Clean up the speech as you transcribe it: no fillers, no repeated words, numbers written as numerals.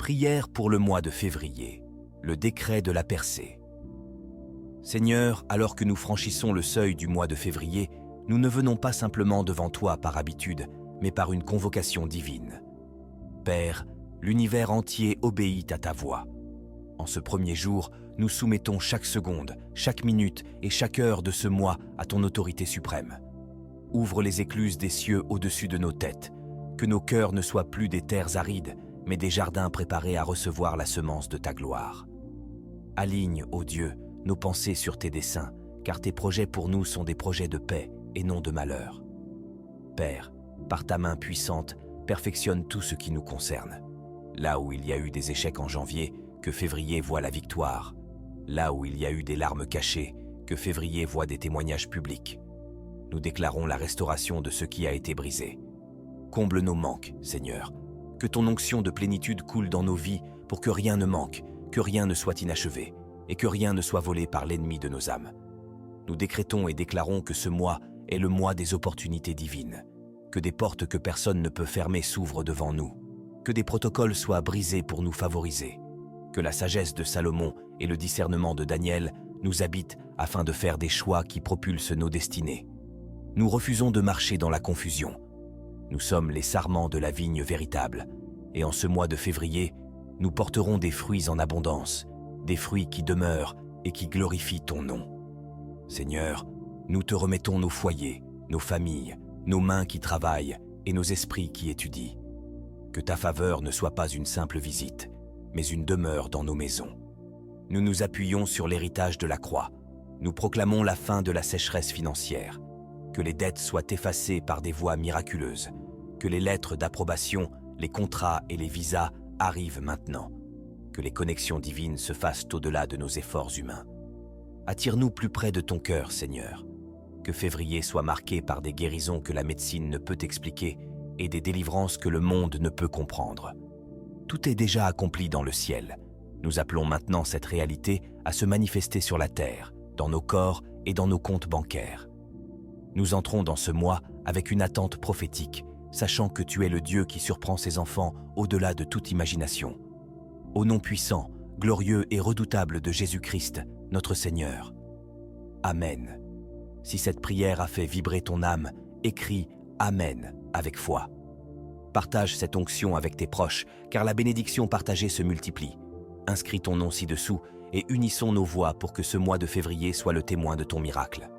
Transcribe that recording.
Prière pour le mois de février, le décret de la percée. Seigneur, alors que nous franchissons le seuil du mois de février, nous ne venons pas simplement devant toi par habitude, mais par une convocation divine. Père, l'univers entier obéit à ta voix. En ce premier jour, nous soumettons chaque seconde, chaque minute et chaque heure de ce mois à ton autorité suprême. Ouvre les écluses des cieux au-dessus de nos têtes, que nos cœurs ne soient plus des terres arides, mais des jardins préparés à recevoir la semence de ta gloire. Aligne, ô Dieu, nos pensées sur tes desseins, car tes projets pour nous sont des projets de paix et non de malheur. Père, par ta main puissante, perfectionne tout ce qui nous concerne. Là où il y a eu des échecs en janvier, que février voit la victoire. Là où il y a eu des larmes cachées, que février voit des témoignages publics. Nous déclarons la restauration de ce qui a été brisé. Comble nos manques, Seigneur. Que ton onction de plénitude coule dans nos vies pour que rien ne manque, que rien ne soit inachevé et que rien ne soit volé par l'ennemi de nos âmes. Nous décrétons et déclarons que ce mois est le mois des opportunités divines, que des portes que personne ne peut fermer s'ouvrent devant nous, que des protocoles soient brisés pour nous favoriser, que la sagesse de Salomon et le discernement de Daniel nous habitent afin de faire des choix qui propulsent nos destinées. Nous refusons de marcher dans la confusion. Nous sommes les sarments de la vigne véritable, et en ce mois de février, nous porterons des fruits en abondance, des fruits qui demeurent et qui glorifient ton nom. Seigneur, nous te remettons nos foyers, nos familles, nos mains qui travaillent et nos esprits qui étudient. Que ta faveur ne soit pas une simple visite, mais une demeure dans nos maisons. Nous nous appuyons sur l'héritage de la croix. Nous proclamons la fin de la sécheresse financière. Que les dettes soient effacées par des voies miraculeuses, que les lettres d'approbation, les contrats et les visas arrivent maintenant, que les connexions divines se fassent au-delà de nos efforts humains. Attire-nous plus près de ton cœur, Seigneur, que février soit marqué par des guérisons que la médecine ne peut expliquer et des délivrances que le monde ne peut comprendre. Tout est déjà accompli dans le ciel. Nous appelons maintenant cette réalité à se manifester sur la terre, dans nos corps et dans nos comptes bancaires. Nous entrons dans ce mois avec une attente prophétique, sachant que tu es le Dieu qui surprend ses enfants au-delà de toute imagination. Au nom puissant, glorieux et redoutable de Jésus-Christ, notre Seigneur. Amen. Si cette prière a fait vibrer ton âme, écris « Amen » avec foi. Partage cette onction avec tes proches, car la bénédiction partagée se multiplie. Inscris ton nom ci-dessous et unissons nos voix pour que ce mois de février soit le témoin de ton miracle.